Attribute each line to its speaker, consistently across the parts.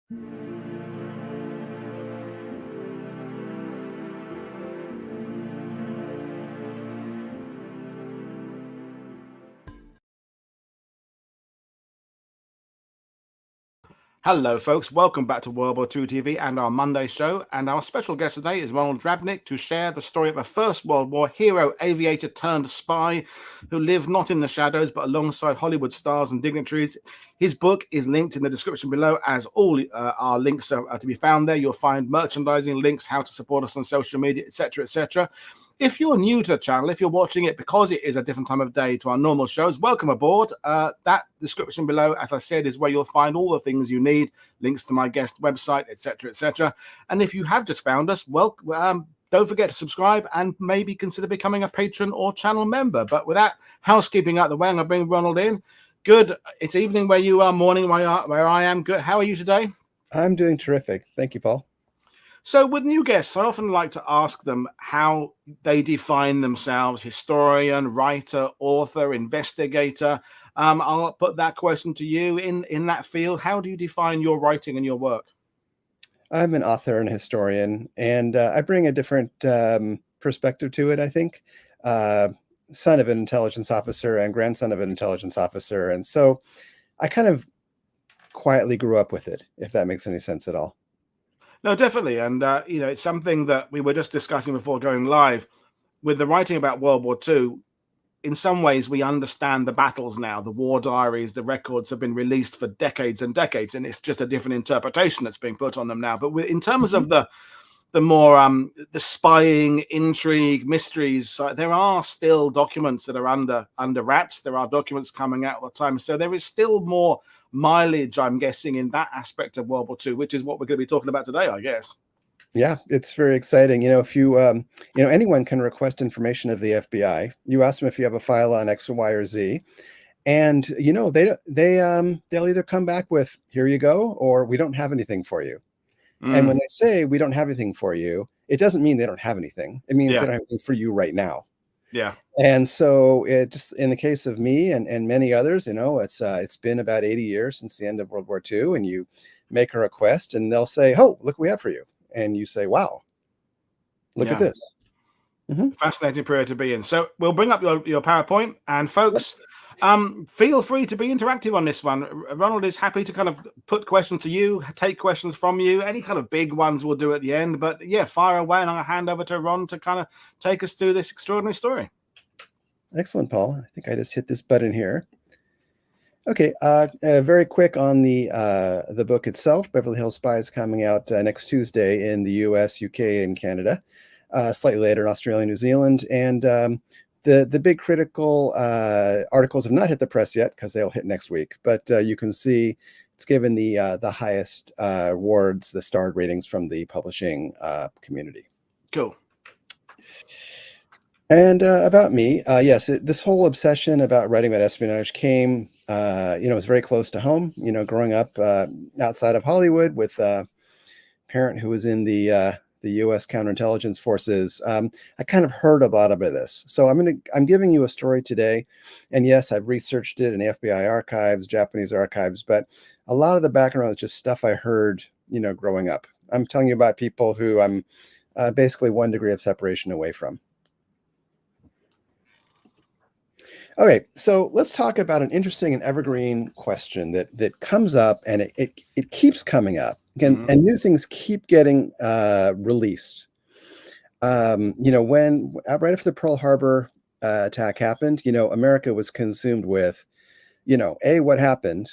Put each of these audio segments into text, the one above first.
Speaker 1: Hello, folks. Welcome back to World War II TV and our Monday show. And our special guest today is Ronald Drabkin to share the story of a First World War hero, aviator turned spy who lived not in the shadows but alongside Hollywood stars and dignitaries. His book is linked in the description below, as all our links are to be found there. You'll find merchandising links, how to support us on social media, etc., etc. If you're new to the channel, if you're watching it because it is a different time of day to our normal shows, welcome aboard. That description below, as I said, is where you'll find all the things you need, links to my guest website, etc., etc. And if you have just found us, well, don't forget to subscribe and maybe consider becoming a patron or channel member. But with that housekeeping out the way, I'm going to bring Ronald in. Good. It's evening where you are, morning where I am. Good. How are you today?
Speaker 2: I'm doing terrific. Thank you, Paul.
Speaker 1: So with new guests, I often like to ask them how they define themselves: historian, writer, author, investigator. I'll put that question to you in that field. How do you define your writing and your work?
Speaker 2: I'm an author and a historian, and I bring a different perspective to it, I think. Son of an intelligence officer and grandson of an intelligence officer. And so I kind of quietly grew up with it, if that makes any sense at all.
Speaker 1: No, definitely. And, it's something that we were just discussing before going live with the writing about World War II. In some ways, we understand the battles now. The war diaries, the records have been released for decades and decades, and it's just a different interpretation that's being put on them now. But in terms of the more the spying, intrigue, mysteries, there are still documents that are under wraps. There are documents coming out all the time. So there is still more mileage, I'm guessing, in that aspect of World War II, which is what we're going to be talking about today, I guess.
Speaker 2: Yeah, it's very exciting. If you, anyone can request information of the FBI. You ask them if you have a file on X or Y or Z, and they'll either come back with "here you go" or "we don't have anything for you." And when they say we don't have anything for you, it doesn't mean they don't have anything. It means they don't have anything for you right now.
Speaker 1: Yeah.
Speaker 2: And so it just, in the case of me and many others, it's been about 80 years since the end of World War II, and you make a request and they'll say, "Oh, look what we have for you." And you say, "Wow, look at this."
Speaker 1: Fascinating period to be in. So we'll bring up your PowerPoint, and folks, feel free to be interactive on this one. Ronald is happy to kind of put questions to you, take questions from you. Any kind of big ones we'll do at the end, but yeah, fire away, and I'll hand over to Ron to kind of take us through this extraordinary story.
Speaker 2: Excellent, Paul. I think I just hit this button here. Okay, very quick on the book itself. Beverly Hills Spy is coming out next Tuesday in the US, UK, and Canada. Slightly later in Australia and New Zealand. And the big critical articles have not hit the press yet because they'll hit next week. But you can see it's given the highest awards, the starred ratings from the publishing community.
Speaker 1: Cool.
Speaker 2: And about me, yes, this whole obsession about writing about espionage came, it was very close to home. Growing up outside of Hollywood with a parent who was in the U.S. counterintelligence forces, I kind of heard a lot about this. So I'm giving you a story today, and yes, I've researched it in FBI archives, Japanese archives, but a lot of the background is just stuff I heard, growing up. I'm telling you about people who I'm basically 1 degree of separation away from. Okay, so let's talk about an interesting and evergreen question that comes up, and it keeps coming up, and new things keep getting released. When right after the Pearl Harbor attack happened, America was consumed with, what happened,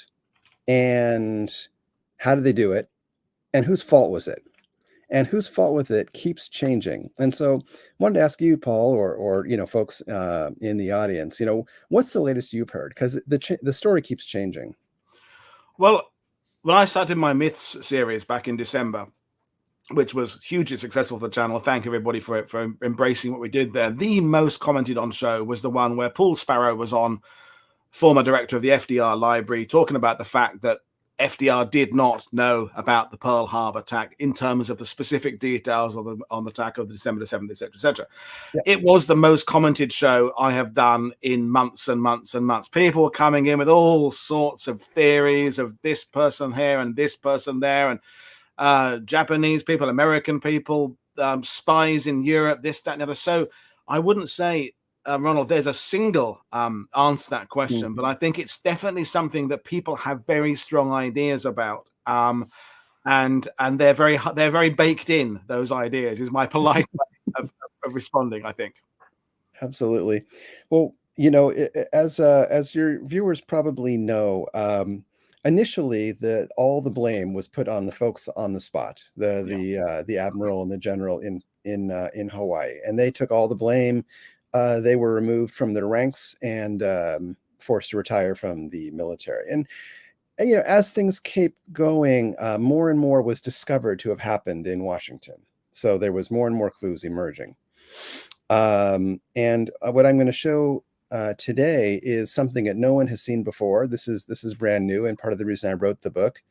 Speaker 2: and how did they do it, and whose fault was it? And whose fault with it keeps changing. And so I wanted to ask you, Paul, or folks in the audience, what's the latest you've heard? Because the story keeps changing.
Speaker 1: Well, when I started my Myths series back in December, which was hugely successful for the channel, thank everybody for embracing what we did there. The most commented on show was the one where Paul Sparrow was on, former director of the FDR library, talking about the fact that FDR did not know about the Pearl Harbor attack in terms of the specific details of on the attack of the December 7th, etc., etc.
Speaker 2: Yep.
Speaker 1: It was the most commented show I have done in months and months and months. People were coming in with all sorts of theories of this person here and this person there, and Japanese people, American people, spies in Europe, this, that, and the other. So I wouldn't say, Ronald, there's a single answer to that question, but I think it's definitely something that people have very strong ideas about, and they're very baked in. Those ideas is my polite way of responding, I think.
Speaker 2: Absolutely. Well, you know, as your viewers probably know, initially all the blame was put on the folks on the spot, the admiral and the general in Hawaii, and they took all the blame. They were removed from their ranks and forced to retire from the military. And you know, as things kept going, more and more was discovered to have happened in Washington. So there was more and more clues emerging. And what I'm going to show today is something that no one has seen before. This is brand new, and part of the reason I wrote the book.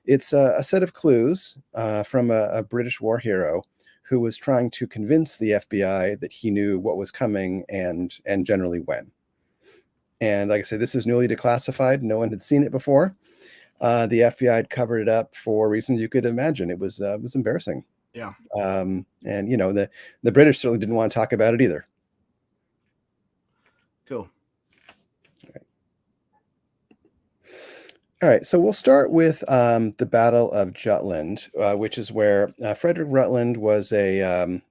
Speaker 2: It's a set of clues from a British war hero who was trying to convince the FBI that he knew what was coming and generally when. And like I said, this is newly declassified. No one had seen it before. The FBI had covered it up for reasons you could imagine. It was embarrassing.
Speaker 1: Yeah.
Speaker 2: And you know, the British certainly didn't want to talk about it either.
Speaker 1: Cool.
Speaker 2: All right, so we'll start with the Battle of Jutland, which is where Frederick Rutland was a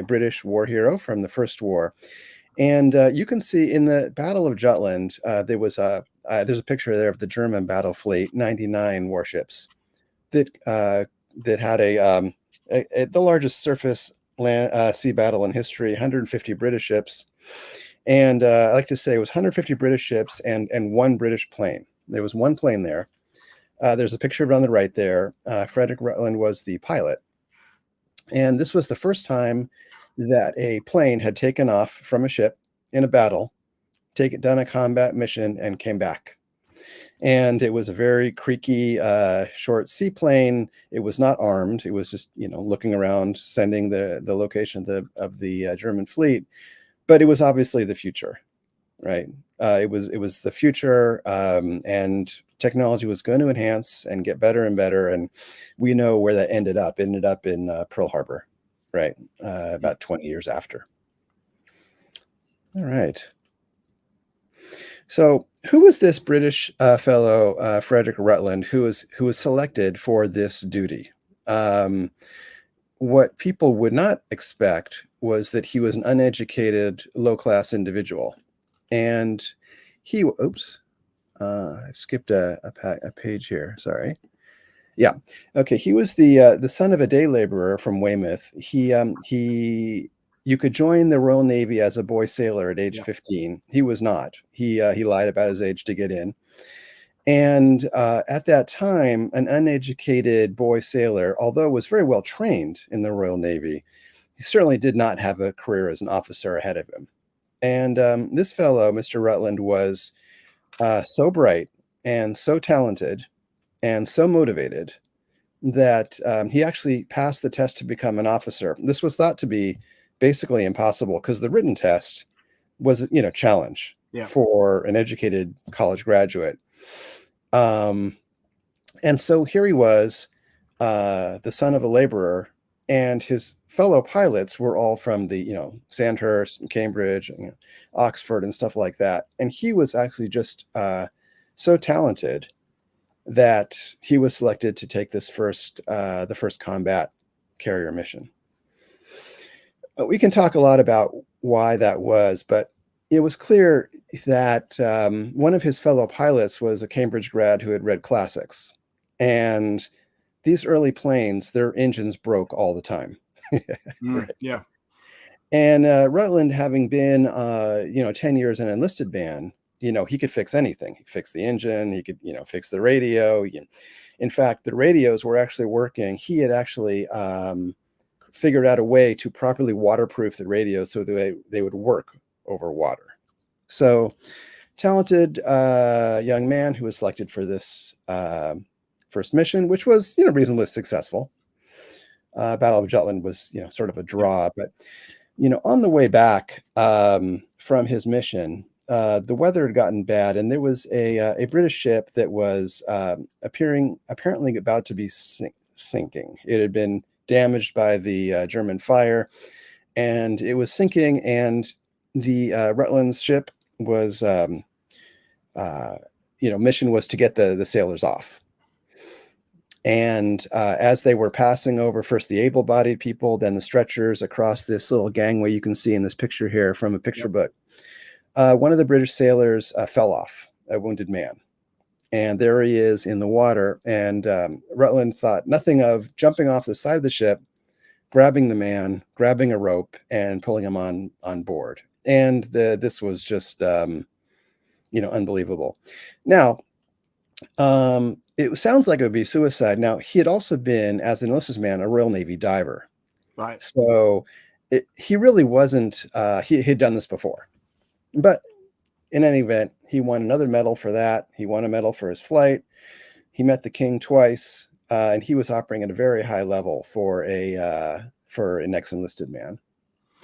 Speaker 2: British war hero from the First War. And you can see in the Battle of Jutland, there's a picture there of the German battle fleet, 99 warships that had the largest surface sea battle in history, 150 British ships. And I like to say it was 150 British ships and one British plane. There was one plane there. There's a picture of it on the right there. Frederick Rutland was the pilot. And this was the first time that a plane had taken off from a ship in a battle, done a combat mission, and came back. And it was a very creaky, short seaplane. It was not armed. It was just, you know, looking around, sending the location of the German fleet. But it was obviously the future, right? It was the future, and technology was going to enhance and get better and better. And we know where that ended up. It ended up in Pearl Harbor. Right, about 20 years after. All right. So, who was this British fellow, Frederick Rutland, who was selected for this duty? What people would not expect was that he was an uneducated, low-class individual, and he. Oops, I skipped a page here. Sorry. Yeah. Okay. He was the son of a day laborer from Weymouth. You could join the Royal Navy as a boy sailor at age 15. He was not. He lied about his age to get in. And at that time, an uneducated boy sailor, although was very well trained in the Royal Navy, he certainly did not have a career as an officer ahead of him. And this fellow, Mr. Rutland, was so bright and so talented and so motivated that he actually passed the test to become an officer. This was thought to be basically impossible because the written test was, you know, challenge for an educated college graduate. And so here he was, the son of a laborer, and his fellow pilots were all from the, you know, Sandhurst and Cambridge and, you know, Oxford and stuff like that. And he was actually just so talented that he was selected to take this the first combat carrier mission. We can talk a lot about why that was, but it was clear that one of his fellow pilots was a Cambridge grad who had read classics. And these early planes, their engines broke all the time. Right?
Speaker 1: Yeah.
Speaker 2: And Rutland, having been, 10 years in an enlisted band, you know, he could fix anything. He could fix the engine. He could, you know, fix the radio. In fact, the radios were actually working. He had actually figured out a way to properly waterproof the radios so that they would work over water. So, talented young man who was selected for this first mission, which was, you know, reasonably successful. Battle of Jutland was, you know, sort of a draw, but, you know, on the way back from his mission, the weather had gotten bad, and there was a British ship that was apparently about to be sinking. It had been damaged by the German fire, and it was sinking, and the Rutland's ship was, you know, mission was to get the sailors off. And as they were passing over first the able-bodied people, then the stretchers across this little gangway you can see in this picture here from a picture book, one of the British sailors fell off, a wounded man. And there he is in the water. And Rutland thought nothing of jumping off the side of the ship, grabbing the man, grabbing a rope, and pulling him on board. And this was just, you know, unbelievable. Now, it sounds like it would be suicide. Now, he had also been, as an enlisted man, a Royal Navy diver.
Speaker 1: Right.
Speaker 2: So he really wasn't, he had done this before. But in any event, he won another medal for that. He won a medal for his flight. He met the king twice, and he was operating at a very high level for an ex-enlisted man.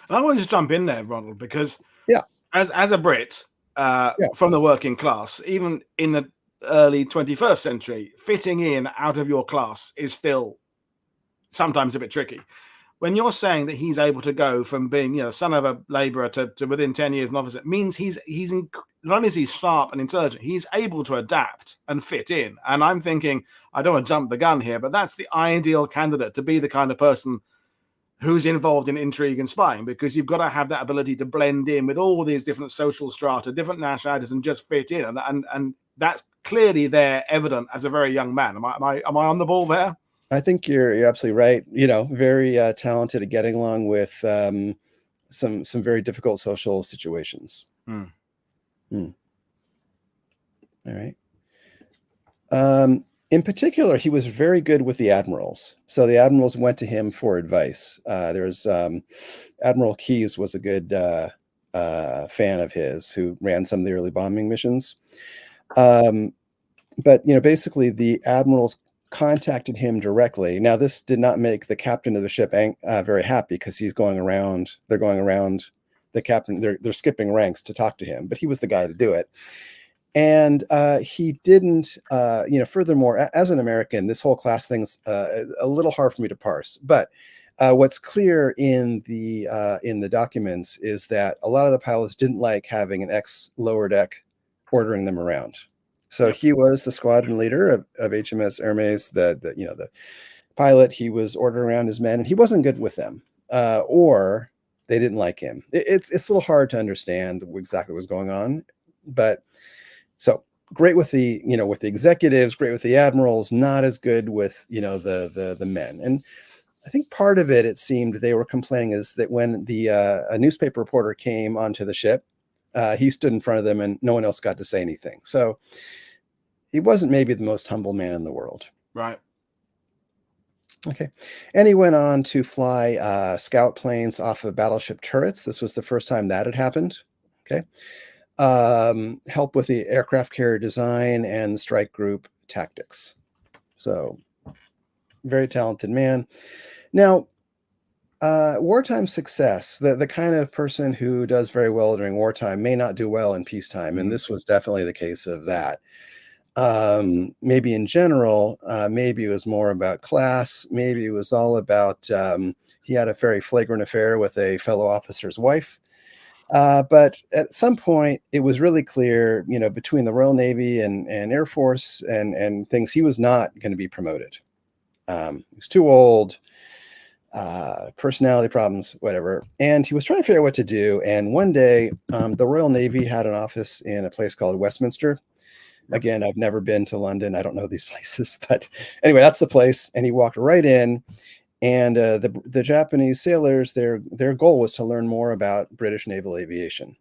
Speaker 1: And I want to just jump in there, Ronald, because
Speaker 2: Yeah,
Speaker 1: as a Brit from the working class, even in the early 21st century, fitting in out of your class is still sometimes a bit tricky. When you're saying that he's able to go from being, you know, son of a labourer to within 10 years an officer, it means not only is he sharp and intelligent, he's able to adapt and fit in. And I'm thinking, I don't want to jump the gun here, but that's the ideal candidate to be the kind of person who's involved in intrigue and spying, because you've got to have that ability to blend in with all these different social strata, different nationalities, and just fit in. And that's clearly there, evident as a very young man. Am I on the ball there?
Speaker 2: I think you're absolutely right. You know, very talented at getting along with some very difficult social situations. All right. In particular, he was very good with the admirals. So the admirals went to him for advice. There's Admiral Keyes was a good fan of his, who ran some of the early bombing missions. But, you know, basically the admirals contacted him directly. Now, this did not make the captain of the ship very happy, because he's going around. They're going around the captain. They're skipping ranks to talk to him, but he was the guy to do it. And he didn't, you know, furthermore, as an American, this whole class thing's a little hard for me to parse. But what's clear in the documents is that a lot of the pilots didn't like having an ex-lower deck ordering them around. So he was the squadron leader of HMS Hermes, the pilot. He was ordering around his men, and he wasn't good with them, or they didn't like him. It's a little hard to understand exactly what was going on, but so great with the with the executives, great with the admirals, not as good with the men. And I think part of it seemed they were complaining is that when a newspaper reporter came onto the ship, he stood in front of them and no one else got to say anything. So he wasn't maybe the most humble man in the world.
Speaker 1: Right.
Speaker 2: Okay. And he went on to fly scout planes off of battleship turrets. This was the first time that had happened. Okay. Help with the aircraft carrier design and strike group tactics. So very talented man. Now, wartime success, the kind of person who does very well during wartime may not do well in peacetime. And this was definitely the case of that. Maybe in general, maybe it was more about class. Maybe it was all about, he had a very flagrant affair with a fellow officer's wife. But at some point, it was really clear, between the Royal Navy and Air Force and things, he was not going to be promoted. He was too old, personality problems, whatever. And he was trying to figure out what to do. And one day, the Royal Navy had an office in a place called Westminster. Again, I've never been to London. I don't know these places, but anyway, that's the place. And he walked right in. And the Japanese sailors, their goal was to learn more about British naval aviation.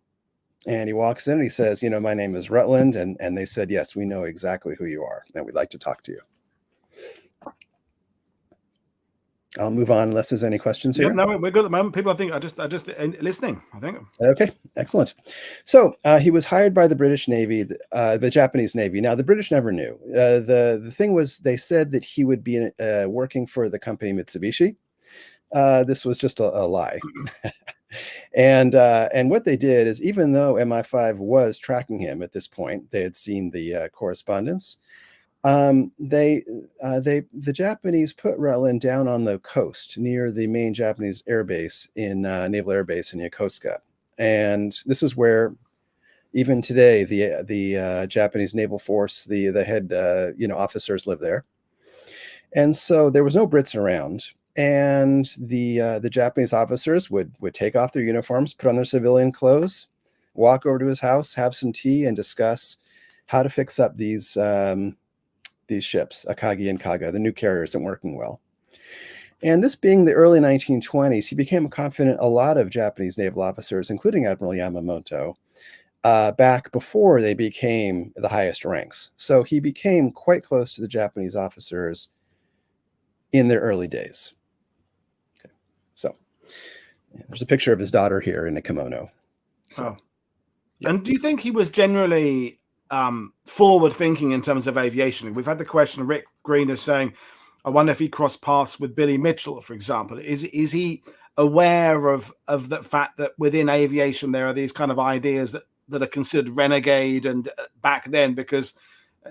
Speaker 2: And he walks in and he says, my name is Rutland. And they said, yes, we know exactly who you are. And we'd like to talk to you. I'll move on unless there's any questions
Speaker 1: Yep,
Speaker 2: here.
Speaker 1: no, we're good at the moment. People, I think, are just listening. I think.
Speaker 2: Okay, excellent. So he was hired by the British Navy, the Japanese Navy. Now the British never knew. The thing was, they said that he would be working for the company Mitsubishi. This was just a lie. And what they did is, even though MI5 was tracking him at this point, they had seen the correspondence. The Japanese put Rutland down on the coast near the main Japanese air base in naval air base in Yokosuka, and this is where even today the Japanese naval force, the head officers live there, and so there was no Brits around. And the Japanese officers would take off their uniforms, put on their civilian clothes, walk over to his house, have some tea, and discuss how to fix up these ships, Akagi and Kaga, the new carriers that weren't working well. And this being the early 1920s, he became confident a lot of Japanese naval officers, including Admiral Yamamoto, back before they became the highest ranks. So he became quite close to the Japanese officers in their early days. Okay. So there's a picture of his daughter here in a kimono. So,
Speaker 1: yeah. And do you think he was generally forward thinking in terms of aviation? We've had the question, Rick Green is saying, I wonder if he crossed paths with Billy Mitchell, for example. Is he aware of the fact that within aviation there are these kind of ideas that are considered renegade, and back then, because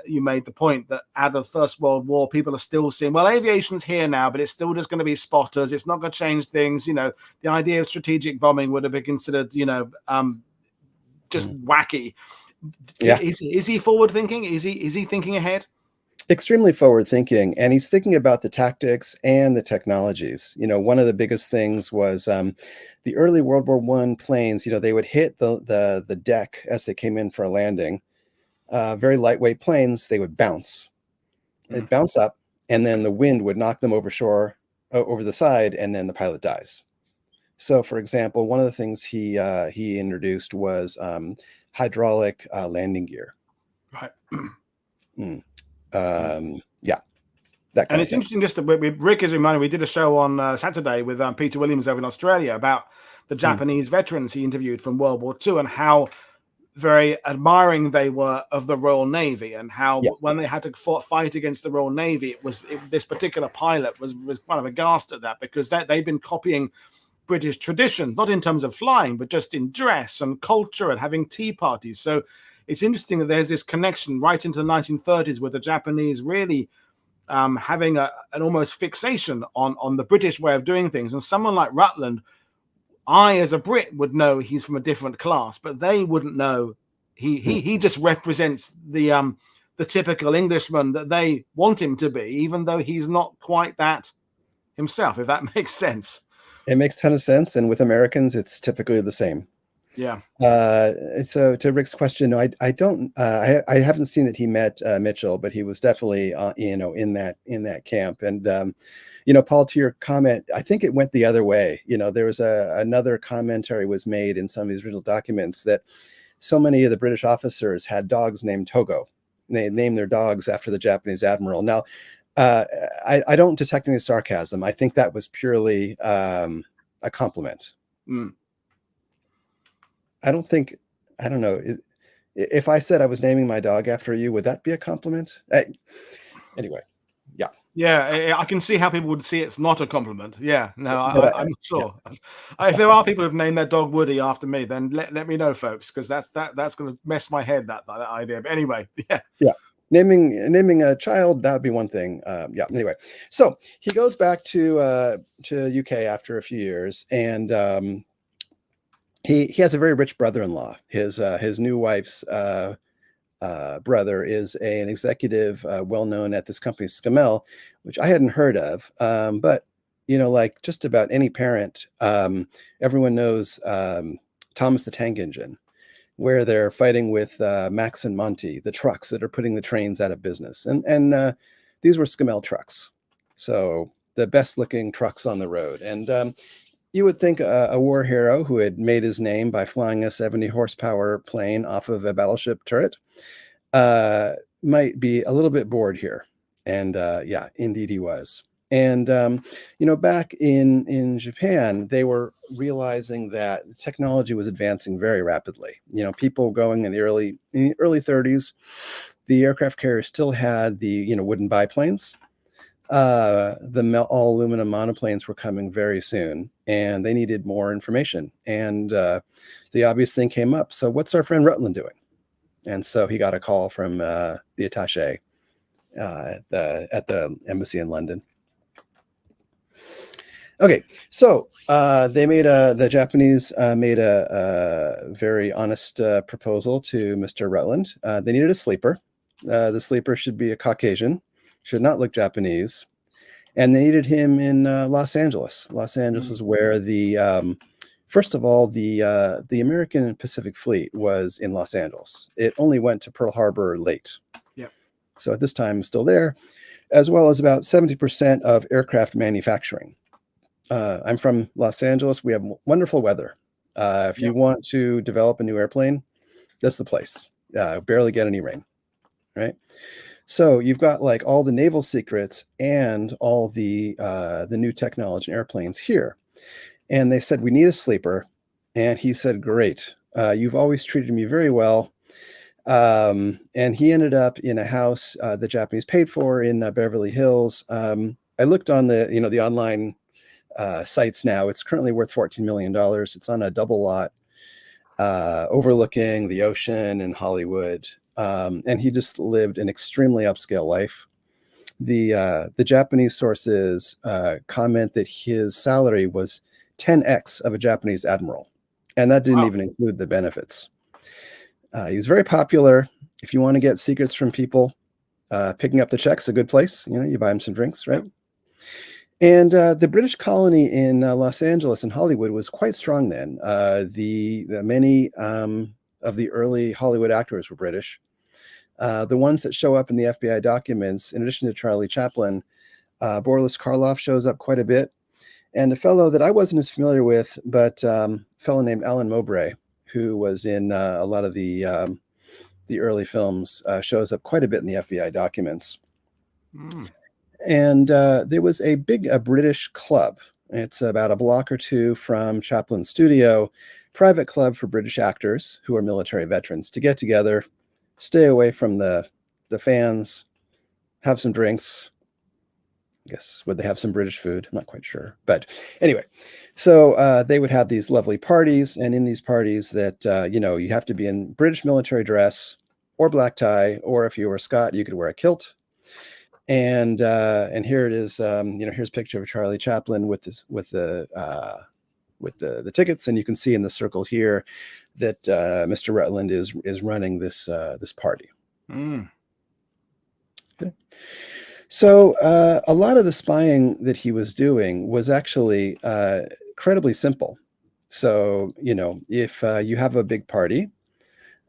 Speaker 1: you made the point that out of First World War, people are still seeing, well, aviation's here now, but it's still just going to be spotters. It's not going to change things. The idea of strategic bombing would have been considered, just wacky.
Speaker 2: Yeah.
Speaker 1: Is he forward thinking? Is he thinking ahead?
Speaker 2: Extremely forward thinking, and he's thinking about the tactics and the technologies. One of the biggest things was the early World War I planes. They would hit the deck as they came in for a landing. Very lightweight planes, they would bounce. They'd bounce up, and then the wind would knock them over the side, and then the pilot dies. So, for example, one of the things he introduced was hydraulic landing gear.
Speaker 1: Right.
Speaker 2: Yeah. That kind
Speaker 1: and
Speaker 2: of
Speaker 1: it's
Speaker 2: thing.
Speaker 1: Interesting, just that Rick is reminding, we did a show on Saturday with Peter Williams over in Australia about the Japanese veterans he interviewed from World War II and how very admiring they were of the Royal Navy, and how when they had to fight against the Royal Navy, this particular pilot was kind of aghast at that, because they'd been copying British tradition, not in terms of flying, but just in dress and culture and having tea parties. So it's interesting that there's this connection right into the 1930s with the Japanese really having an almost fixation on the British way of doing things. And someone like Rutland, I, as a Brit, would know he's from a different class, but they wouldn't know he just represents the typical Englishman that they want him to be, even though he's not quite that himself, if that makes sense.
Speaker 2: It makes a ton of sense, and with Americans, it's typically the same.
Speaker 1: Yeah.
Speaker 2: So to Rick's question, no, I don't. I haven't seen that he met Mitchell, but he was definitely in that camp. And Paul, to your comment, I think it went the other way. There was another commentary was made in some of these original documents that so many of the British officers had dogs named Togo. They named their dogs after the Japanese admiral. Now, I don't detect any sarcasm. I think that was purely a compliment. I don't know. If I said I was naming my dog after you, would that be a compliment? Anyway, yeah.
Speaker 1: Yeah, I can see how people would see it's not a compliment. Yeah, no, I'm not sure. Yeah. If there are people who've named their dog Woody after me, then let me know, folks, because that's going to mess my head, that idea. But anyway, yeah.
Speaker 2: Yeah. Naming a child, that would be one thing. Yeah. Anyway, so he goes back to UK after a few years, and he has a very rich brother-in-law. His new wife's brother is an executive, well known at this company Scamell, which I hadn't heard of. But like just about any parent, everyone knows Thomas the Tank Engine, where they're fighting with Max and Monty, the trucks that are putting the trains out of business. And these were Scamell trucks. So the best looking trucks on the road. And you would think a war hero who had made his name by flying a 70 horsepower plane off of a battleship turret might be a little bit bored here. And yeah, indeed he was. And back in Japan, they were realizing that technology was advancing very rapidly. People going in the early 30s, the aircraft carriers still had the wooden biplanes. The all aluminum monoplanes were coming very soon, and they needed more information. And the obvious thing came up. So, what's our friend Rutland doing? And so he got a call from the attaché at the embassy in London. Okay, so the Japanese made a very honest proposal to Mr. Rutland. They needed a sleeper. The sleeper should be a Caucasian, should not look Japanese, and they needed him in Los Angeles. Los Angeles is where first of all, the American Pacific Fleet was in Los Angeles. It only went to Pearl Harbor late.
Speaker 1: Yep.
Speaker 2: So at this time, still there, as well as about 70% of aircraft manufacturing. I'm from Los Angeles. We have wonderful weather. If you want to develop a new airplane, that's the place. Barely get any rain, right? So you've got like all the naval secrets and all the new technology in airplanes here. And they said, we need a sleeper. And he said, great. You've always treated me very well. And he ended up in a house the Japanese paid for in Beverly Hills. I looked on the online sites now. It's currently worth $14 million. It's on a double lot overlooking the ocean in Hollywood. And he just lived an extremely upscale life. The Japanese sources comment that his salary was 10x of a Japanese admiral. And that didn't even include the benefits. He was very popular. If you want to get secrets from people, picking up the check's a good place. You buy him some drinks, right? And the British colony in Los Angeles and Hollywood was quite strong then. Many of the early Hollywood actors were British. The ones that show up in the FBI documents, in addition to Charlie Chaplin, Boris Karloff shows up quite a bit. And a fellow that I wasn't as familiar with, but a fellow named Alan Mowbray, who was in a lot of the early films, shows up quite a bit in the FBI documents. And there was a big British club. It's about a block or two from Chaplin's studio, private club for British actors who are military veterans to get together, stay away from the fans, have some drinks. I guess, would they have some British food? I'm not quite sure. But anyway, so they would have these lovely parties. And in these parties that, you have to be in British military dress or black tie, or if you were Scot, you could wear a kilt. And here it is. Here's a picture of Charlie Chaplin with the tickets, and you can see in the circle here that Mr. Rutland is running this party. Okay. So a lot of the spying that he was doing was actually incredibly simple. So if you have a big party,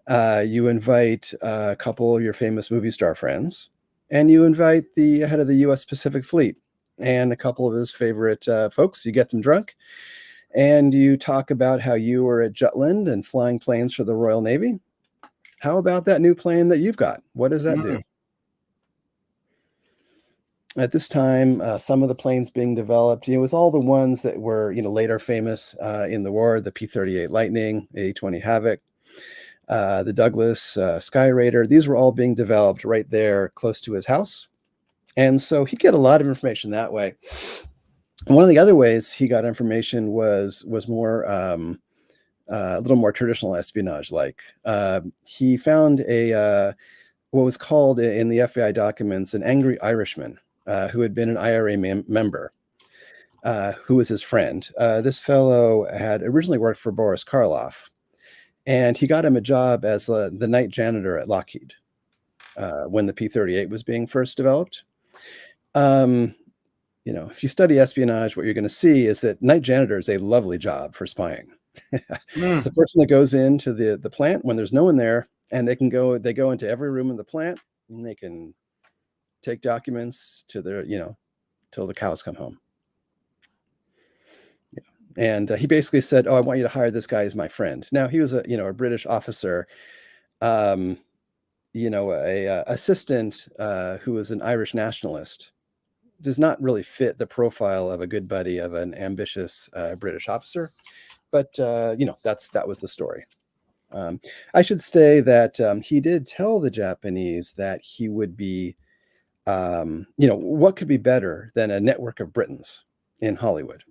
Speaker 2: you invite a couple of your famous movie star friends. And you invite the head of the U.S. Pacific Fleet and a couple of his favorite folks. You get them drunk, and you talk about how you were at Jutland and flying planes for the Royal Navy. How about that new plane that you've got? What does that do? At this time, some of the planes being developed, it was all the ones that were, later famous in the war: the P-38 Lightning, A-20 Havoc, the Douglas Sky Raider. These were all being developed right there close to his house. And so he'd get a lot of information that way. And one of the other ways he got information was more a little more traditional espionage. Like he found what was called in the FBI documents an angry Irishman who had been an IRA member, who was his friend. This fellow had originally worked for Boris Karloff. And he got him a job as the night janitor at Lockheed when the P-38 was being first developed. If you study espionage, what you're going to see is that night janitor is a lovely job for spying. It's the person that goes into the plant when there's no one there, and they go into every room in the plant, and they can take documents to their, till the cows come home. And he basically said, "Oh, I want you to hire this guy as my friend." Now he was a British officer, a assistant who was an Irish nationalist, does not really fit the profile of a good buddy of an ambitious British officer. But that was the story. I should say that he did tell the Japanese that he would be, what could be better than a network of Britons in Hollywood,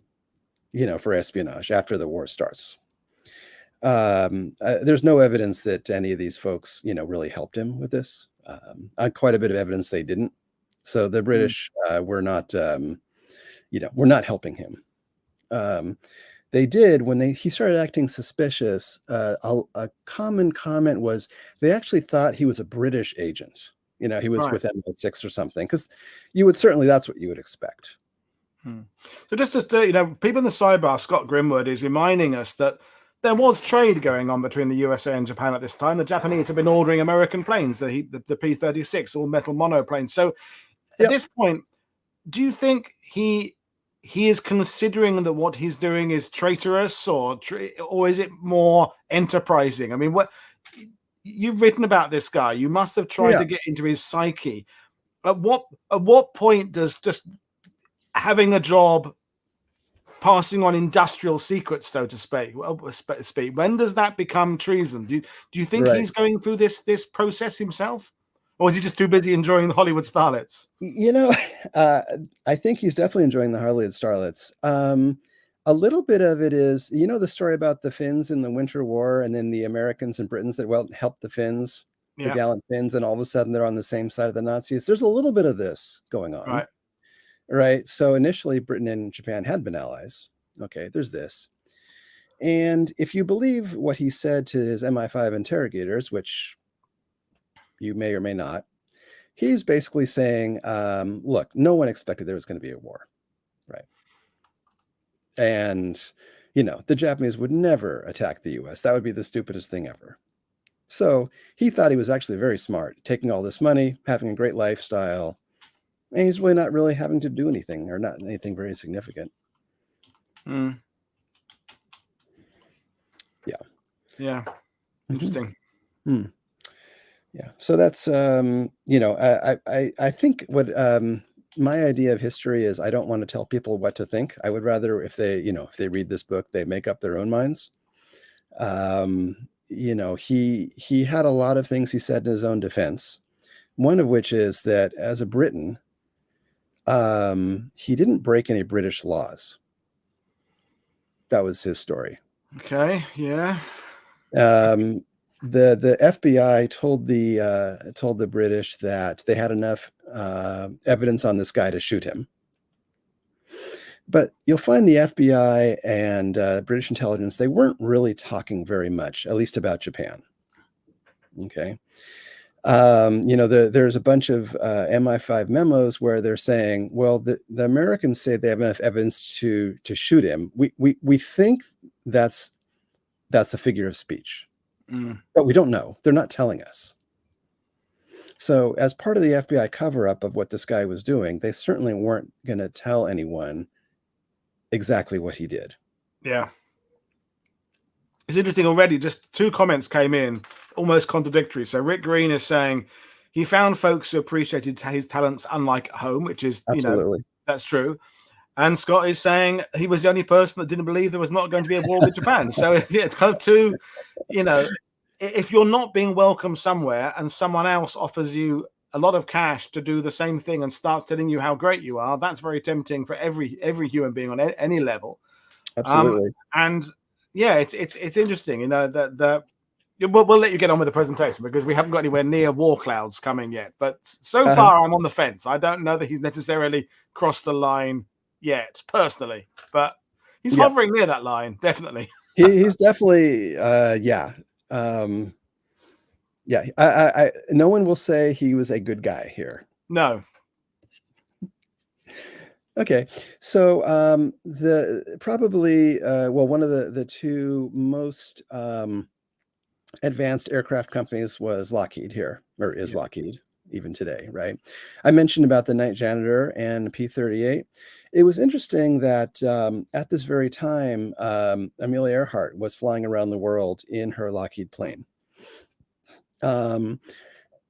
Speaker 2: for espionage after the war starts. There's no evidence that any of these folks, really helped him with this. Quite a bit of evidence they didn't. So the British were not helping him. They did when he started acting suspicious. A common comment was they actually thought he was a British agent. He was with MI6 or something, because that's what you would expect.
Speaker 1: So just as people in the sidebar, Scott Grimwood is reminding us that there was trade going on between the USA and Japan at this time. The Japanese have been ordering American planes, the P-36, all metal monoplanes. So at this point, do you think he is considering that what he's doing is traitorous, or is it more enterprising? I mean, what you've written about this guy, you must have tried to get into his psyche. At what point does just having a job, passing on industrial secrets, so to speak, when does that become treason? Do you think he's going through this process himself, or is he just too busy enjoying the Hollywood starlets?
Speaker 2: I think he's definitely enjoying the Hollywood starlets. A little bit of it is, the story about the Finns in the Winter War, and then the Americans and Britons that helped the Finns, the gallant Finns, and all of a sudden they're on the same side of the Nazis. There's a little bit of this going on. Right. So initially, Britain and Japan had been allies. Okay, there's this. And if you believe what he said to his MI5 interrogators, which you may or may not, he's basically saying, look, no one expected there was going to be a war. Right. And, the Japanese would never attack the US. That would be the stupidest thing ever. So he thought he was actually very smart, taking all this money, having a great lifestyle. And he's really not really having to do anything, or not anything very significant.
Speaker 1: Yeah. Interesting.
Speaker 2: Yeah. So that's, I think what my idea of history is, I don't want to tell people what to think. I would rather, if they read this book, they make up their own minds. He had a lot of things he said in his own defense. One of which is that as a Briton, he didn't break any British laws. That was his story.
Speaker 1: Okay. Yeah.
Speaker 2: The FBI told the British that they had enough evidence on this guy to shoot him. But you'll find the FBI and British intelligence, they weren't really talking very much, at least about Japan. Okay. There's a bunch of MI5 memos where they're saying, well, the Americans say they have enough evidence to shoot him. We think that's a figure of speech, but we don't know. They're not telling us. So as part of the FBI cover-up of what this guy was doing, they certainly weren't going to tell anyone exactly what he did.
Speaker 1: Yeah. It's interesting already, just two comments came in, almost contradictory. So Rick Green is saying he found folks who appreciated his talents unlike at home, which is,
Speaker 2: Absolutely.
Speaker 1: That's true. And Scott is saying he was the only person that didn't believe there was not going to be a war with Japan. So it's kind of two, if you're not being welcome somewhere and someone else offers you a lot of cash to do the same thing and starts telling you how great you are, that's very tempting for every human being on any level.
Speaker 2: Absolutely.
Speaker 1: It's interesting, that we'll let you get on with the presentation because we haven't got anywhere near war clouds coming yet. But so far, I'm on the fence. I don't know that he's necessarily crossed the line yet, personally, but he's hovering near that line, definitely.
Speaker 2: He's definitely, no one will say he was a good guy here.
Speaker 1: No.
Speaker 2: Okay, so one of the two most advanced aircraft companies was Lockheed here, or is Lockheed even today, right? I mentioned about the Night Janitor and P-38. It was interesting that at this very time, Emil Airhart was flying around the world in her Lockheed plane.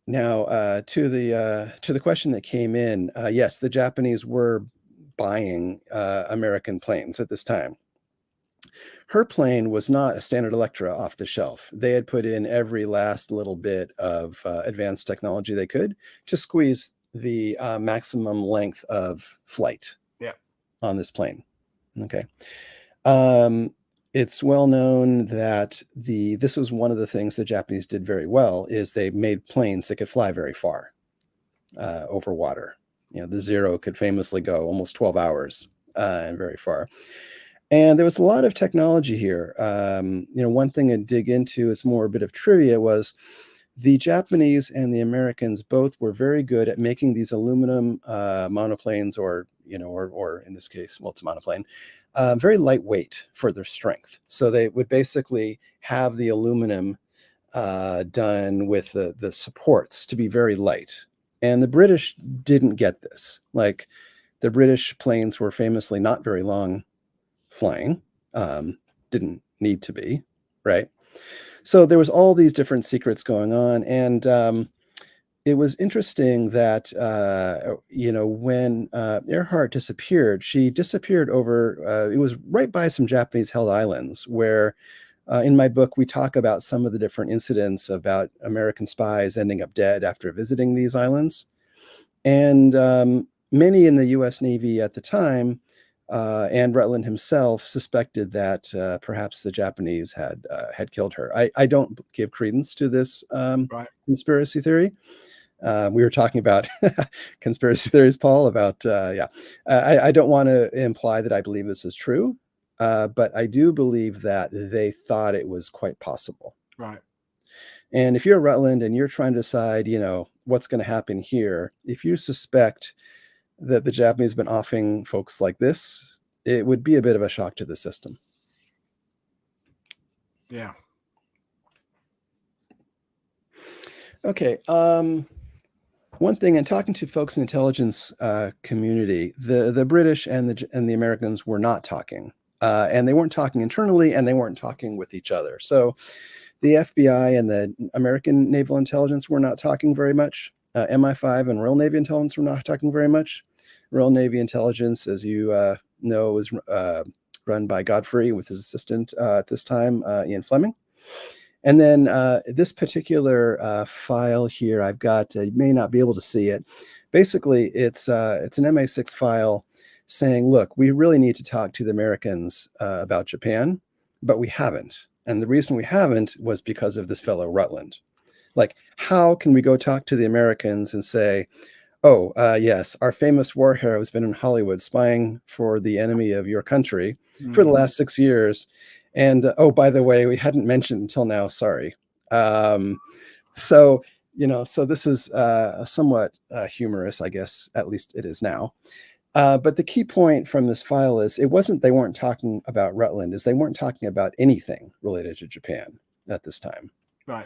Speaker 2: Now, to the question that came in, yes, the Japanese were buying American planes at this time. Her plane was not a standard Electra off the shelf. They had put in every last little bit of advanced technology they could to squeeze the maximum length of flight on this plane. Okay. It's well known that this was one of the things the Japanese did very well, is they made planes that could fly very far over water. You know, the Zero could famously go almost 12 hours and very far. And there was a lot of technology here. You know, one thing to dig into, it's more a bit of trivia, was the Japanese and the Americans both were very good at making these aluminum monoplanes, or, you know, or in this case, well, it's a monoplane, very lightweight for their strength. So they would basically have the aluminum done with the supports to be very light. And the British didn't get this. Like, the British planes were famously not very long flying, didn't need to be, right? So there was all these different secrets going on. And it was interesting that, you know, when Earhart disappeared, she disappeared over, it was right by some Japanese held islands where, in my book, we talk about some of the different incidents about American spies ending up dead after visiting these islands. And many in the US Navy at the time, and Rutland himself, suspected that perhaps the Japanese had killed her. I don't give credence to this conspiracy theory. We were talking about conspiracy theories, Paul, about, I don't want to imply that I believe this is true, but I do believe that they thought it was quite possible.
Speaker 1: Right.
Speaker 2: And if you're Rutland and you're trying to decide, you know, what's going to happen here, if you suspect that the Japanese have been offing folks like this, it would be a bit of a shock to the system.
Speaker 1: Yeah.
Speaker 2: Okay. One thing, and talking to folks in the intelligence community, the British and the Americans were not talking, and they weren't talking internally, and they weren't talking with each other. So the FBI and the American Naval Intelligence were not talking very much. MI5 and Royal Navy Intelligence were not talking very much. Royal Navy Intelligence, as you know, was run by Godfrey with his assistant at this time, Ian Fleming. And then this particular file here, I've got, you may not be able to see it. Basically, it's an MA6 file saying, look, we really need to talk to the Americans about Japan, but we haven't. And the reason we haven't was because of this fellow Rutland. Like, how can we go talk to the Americans and say, oh, yes, our famous war hero has been in Hollywood spying for the enemy of your country for the last 6 years. And, oh, by the way, we hadn't mentioned until now, sorry. So, you know, so this is somewhat humorous, I guess, at least it is now. But the key point from this file is, it wasn't they weren't talking about Rutland, is they weren't talking about anything related to Japan at this time.
Speaker 1: Right.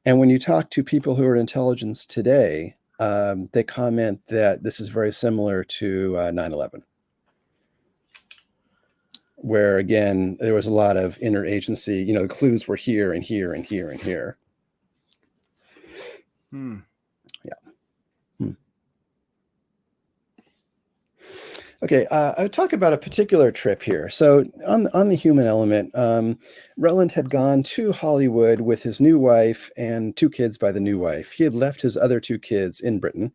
Speaker 2: And when you talk to people who are in intelligence today, they comment that this is very similar to 9/11, where, again, there was a lot of interagency, you know, the clues were here and here and here and here. Yeah. Okay, I'll talk about a particular trip here. So on the human element, Rutland had gone to Hollywood with his new wife and 2 kids by the new wife. He had left his other 2 kids in Britain.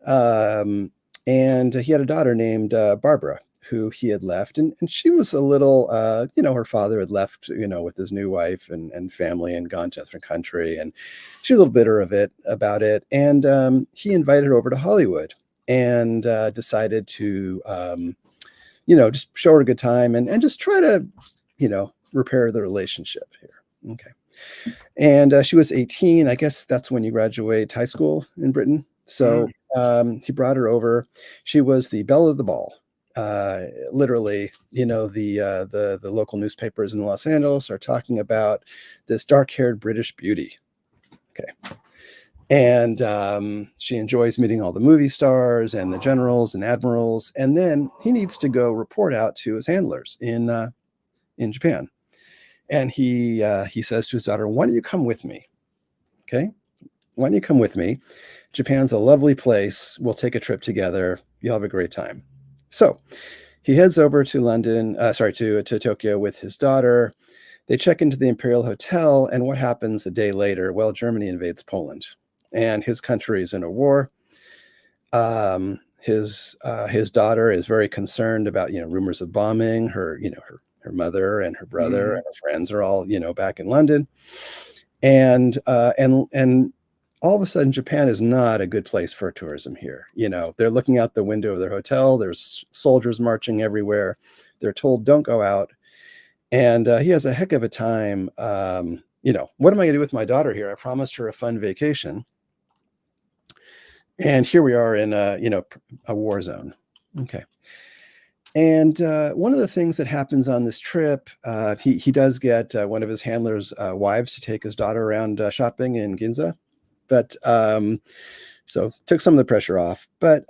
Speaker 2: And he had a daughter named Barbara, who he had left. And she was a little, you know, her father had left, you know, with his new wife and family and gone to a different country. And she was a little bitter about it. And he invited her over to Hollywood and decided to, you know, just show her a good time and just try to, you know, repair the relationship here. Okay. And she was 18. I guess that's when you graduate high school in Britain. So he brought her over. She was the belle of the ball. Literally, you know, the local newspapers in Los Angeles are talking about this dark-haired British beauty. Okay. And she enjoys meeting all the movie stars and the generals and admirals. And then he needs to go report out to his handlers in Japan. And he says to his daughter, why don't you come with me? Okay. why don't you come with me? Japan's a lovely place. We'll take a trip together. You'll have a great time. So he heads over to to Tokyo with his daughter. They check into the Imperial Hotel, and what happens a day later? Well, Germany invades Poland, and his country is in a war. His daughter is very concerned about rumors of bombing. Her mother and her brother and her friends are all back in London, and all of a sudden Japan is not a good place for tourism here. They're looking out the window of their hotel. There's soldiers marching everywhere. They're told don't go out, and he has a heck of a time. What am I going to do with my daughter here? I promised her a fun vacation. And here we are in a war zone. Okay. And one of the things that happens on this trip, he does get one of his handlers' wives to take his daughter around shopping in Ginza, but so took some of the pressure off. But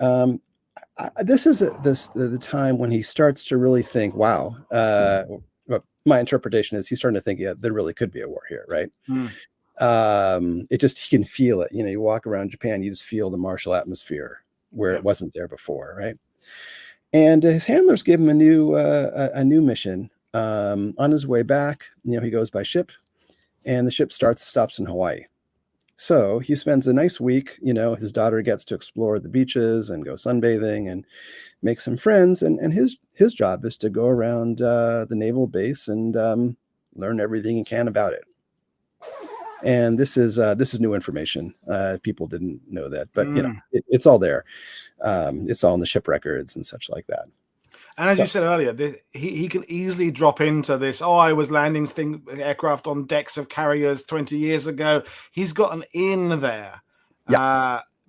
Speaker 2: this is the time when he starts to really think, wow. My interpretation is he's starting to think, yeah, there really could be a war here, right? He can feel it. You walk around Japan, you just feel the martial atmosphere where it wasn't there before, right? And his handlers give him a new mission. On his way back, he goes by ship, and the ship stops in Hawaii. So he spends a nice week. His daughter gets to explore the beaches and go sunbathing and make some friends. And his job is to go around the naval base and learn everything he can about it. And this is new information. People didn't know that, but it's all there. It's all in the ship records and such like that.
Speaker 1: And as you said earlier, he can easily drop into this. Oh, I was landing aircraft on decks of carriers 20 years ago. He's got an in there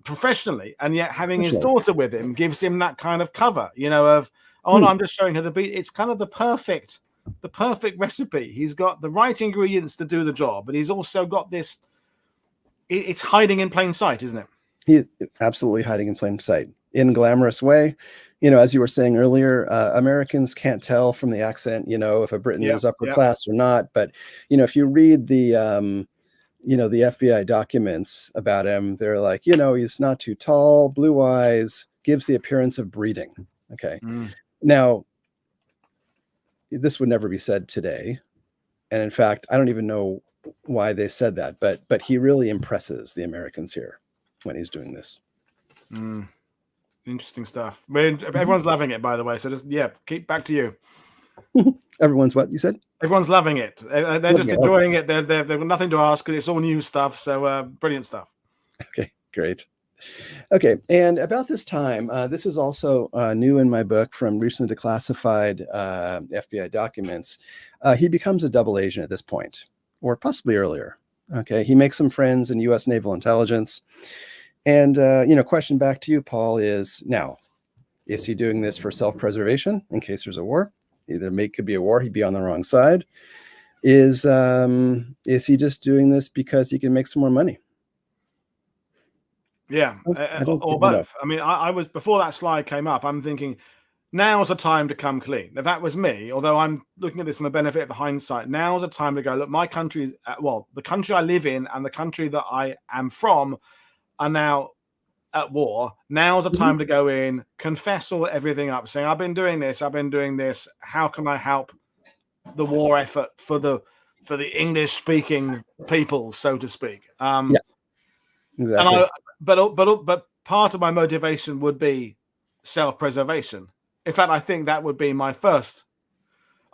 Speaker 1: professionally, and yet having his daughter with him gives him that kind of cover. No, I'm just showing her the beat. It's kind of the perfect recipe. He's got the right ingredients to do the job, but he's also got this. It's hiding in plain sight, isn't it?
Speaker 2: He's absolutely hiding in plain sight in a glamorous way. As you were saying earlier, Americans can't tell from the accent, if a Briton is upper class or not. But, if you read the FBI documents about him, they're like, he's not too tall, blue eyes, gives the appearance of breeding. Okay. Now, this would never be said today. And in fact, I don't even know why they said that, but he really impresses the Americans here when he's doing this.
Speaker 1: Interesting stuff. Everyone's loving it, by the way. So just keep back to
Speaker 2: you. Everyone's what you said?
Speaker 1: Everyone's loving it. They're just enjoying it. They've got nothing to ask because it's all new stuff. So brilliant stuff.
Speaker 2: Okay, great. Okay, and about this time, this is also new in my book from recently declassified FBI documents. He becomes a double agent at this point, or possibly earlier. Okay, he makes some friends in U.S. naval intelligence. And, question back to you, Paul, is he doing this for self-preservation in case there's a war? Could be a war, he'd be on the wrong side. Is he just doing this because he can make some more money?
Speaker 1: Yeah, or both. I mean, I was, before that slide came up, I'm thinking, now's the time to come clean. If that was me, although I'm looking at this from the benefit of the hindsight, now's the time to go, look, my country is, the country I live in and the country that I am from are now at war. Now's the time to go in, confess everything up, saying, I've been doing this. How can I help the war effort for the English speaking people, so to speak?
Speaker 2: Exactly.
Speaker 1: But part of my motivation would be self-preservation. In fact, I think that would be my first.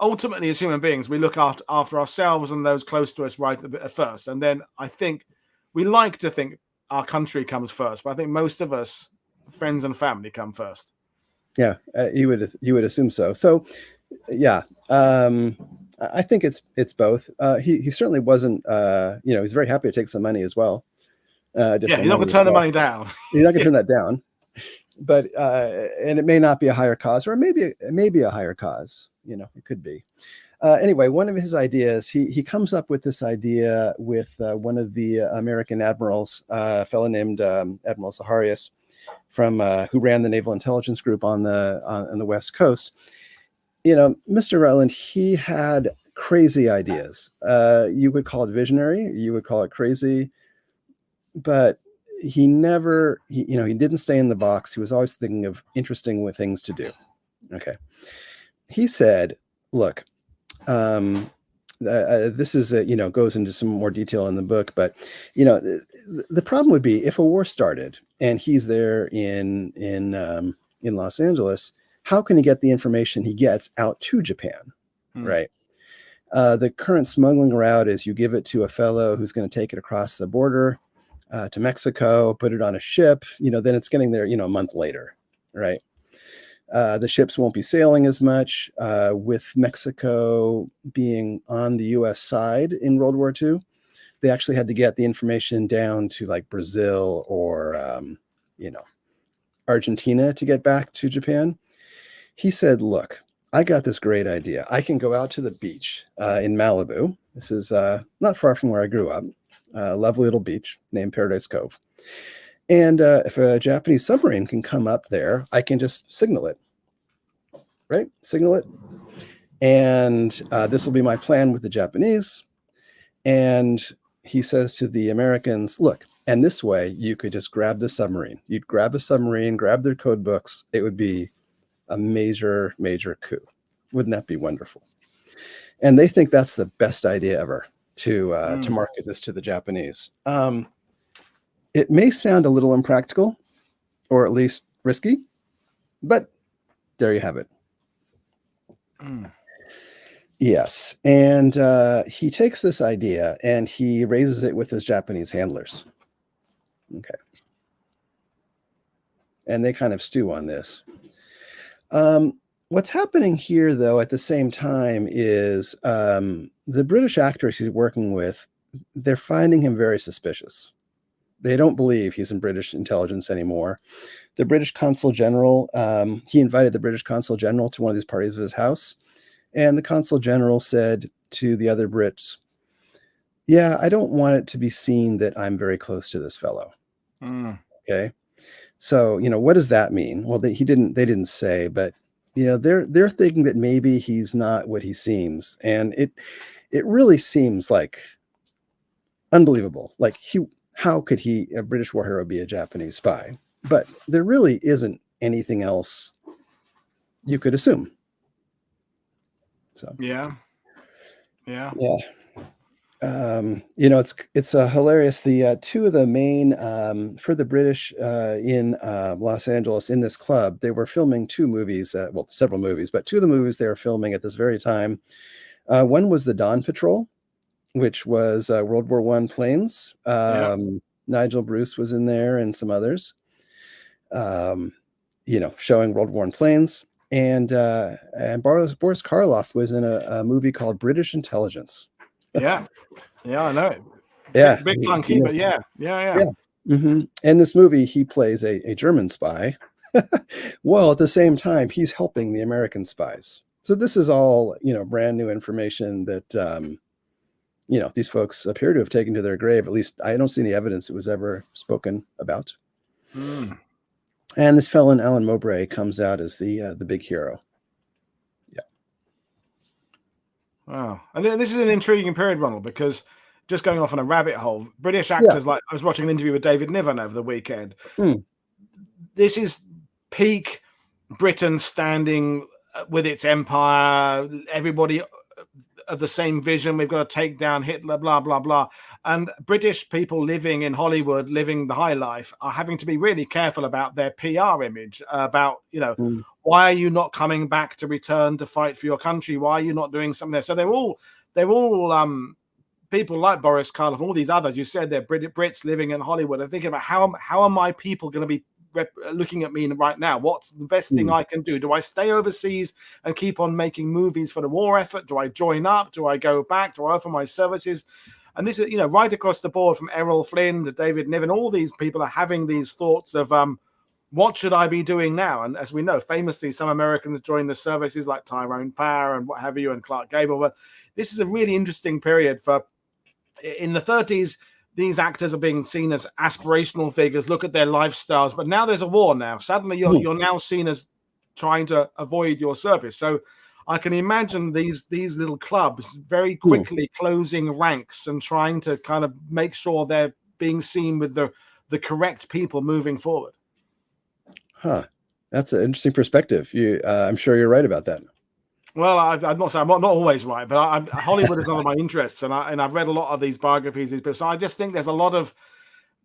Speaker 1: Ultimately, as human beings, we look after ourselves and those close to us right at first. And then I think we like to think our country comes first, but I think most of us, friends and family, come first.
Speaker 2: Yeah, you would assume so. So, yeah, I think it's both. He certainly wasn't. He's very happy to take some money as well.
Speaker 1: He's not going to turn the money down.
Speaker 2: He's not going to turn that down. But and it may not be a higher cause, or maybe a higher cause. It could be. Anyway, one of his ideas, he comes up with this idea with one of the American admirals, a fellow named Admiral Zaharias, from who ran the Naval Intelligence Group on the West Coast. Mr. Rutland, he had crazy ideas. You would call it visionary. You would call it crazy. but he never, he didn't stay in the box. He was always thinking of interesting things to do. Okay. He said, look, this is goes into some more detail in the book, but the problem would be if a war started and he's there in Los Angeles, how can he get the information he gets out to Japan, right? The current smuggling route is you give it to a fellow who's going to take it across the border to Mexico, put it on a ship, then it's getting there, a month later, right? The ships won't be sailing as much. With Mexico being on the U.S. side in World War II, they actually had to get the information down to like Brazil or, Argentina to get back to Japan. He said, look, I got this great idea. I can go out to the beach in Malibu. This is not far from where I grew up. A lovely little beach named Paradise Cove. And if a Japanese submarine can come up there, I can just signal it, right? Signal it. And this will be my plan with the Japanese. And he says to the Americans, look, and this way you could just grab the submarine. You'd grab a submarine, grab their code books. It would be a major, major coup. Wouldn't that be wonderful? And they think that's the best idea ever to market this to the Japanese. It may sound a little impractical, or at least risky, but there you have it. Yes, and he takes this idea and he raises it with his Japanese handlers. Okay. And they kind of stew on this. What's happening here, though, at the same time is the British actors he's working with, they're finding him very suspicious. They don't believe he's in British intelligence anymore. The British Consul General, he invited the British Consul General to one of these parties at his house. And the Consul General said to the other Brits, yeah, I don't want it to be seen that I'm very close to this fellow. Okay. So, what does that mean? Well, they didn't say, but they're thinking that maybe he's not what he seems. And it really seems like unbelievable. Like how could a British war hero, be a Japanese spy? But there really isn't anything else you could assume. So
Speaker 1: yeah.
Speaker 2: It's hilarious. The two of the main for the British in Los Angeles in this club, they were filming two movies, several movies, but two of the movies they were filming at this very time. One was the Dawn Patrol, which was World War I planes. Nigel Bruce was in there and some others, showing World War I planes. And Boris Karloff was in a movie called British Intelligence.
Speaker 1: Yeah, I know it.
Speaker 2: Yeah,
Speaker 1: big clunky, but yeah.
Speaker 2: Mm-hmm. In this movie, he plays a German spy. Well, at the same time, he's helping the American spies. So this is all brand new information that these folks appear to have taken to their grave. At least I don't see any evidence it was ever spoken about. And this felon Alan Mowbray comes out as the big hero. Yeah.
Speaker 1: Wow. And this is an intriguing period, Ronald, because just going off on a rabbit hole, British actors, like I was watching an interview with David Niven over the weekend. This is peak Britain standing with its empire, everybody of the same vision. We've got to take down Hitler, blah, blah, blah. And British people living in Hollywood, living the high life, are having to be really careful about their PR image, about, why are you not coming back to return to fight for your country? Why are you not doing something there? So they're all people like Boris Karloff, all these others. You said they're Brits living in Hollywood. Are thinking about how are my people going to be looking at me right now? What's the best thing I can do? Do I stay overseas and keep on making movies for the war effort? Do I join up? Do I go back? Do I offer my services? And this is, right across the board, from Errol Flynn to David Niven, all these people are having these thoughts of what should I be doing now? And as we know, famously, some Americans joined the services like Tyrone Power and what have you, and Clark Gable. But this is a really interesting period in the 30s. These actors are being seen as aspirational figures. Look at their lifestyles. But now there's a war now. Suddenly you're now seen as trying to avoid your service. So I can imagine these little clubs very quickly closing ranks and trying to kind of make sure they're being seen with the correct people moving forward.
Speaker 2: Huh. That's an interesting perspective. I'm sure you're right about that.
Speaker 1: Well, I'm not always right, but Hollywood is one of my interests, and I've read a lot of these biographies. So I just think there's a lot of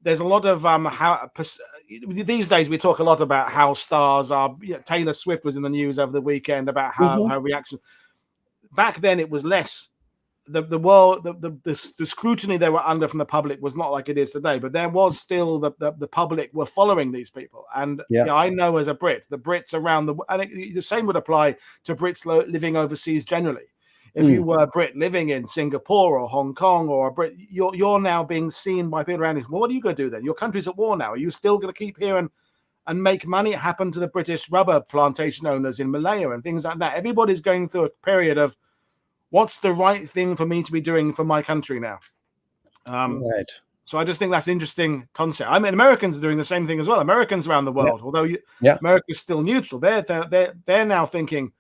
Speaker 1: how these days we talk a lot about how stars are. Taylor Swift was in the news over the weekend about how her reaction. Back then, it was less. The world, the scrutiny they were under from the public was not like it is today, but there was still the public were following these people. And I know as a Brit, the Brits around the same would apply to Brits living overseas generally. If you were a Brit living in Singapore or Hong Kong or a Brit, you're now being seen by people around you. Well, what are you going to do then? Your country's at war now. Are you still going to keep here and make money? It happened to the British rubber plantation owners in Malaya and things like that. Everybody's going through a period of, what's the right thing for me to be doing for my country now?
Speaker 2: Right.
Speaker 1: So I just think that's an interesting concept. I mean, Americans are doing the same thing as well. Americans around the world, although America's still neutral, they're now thinking,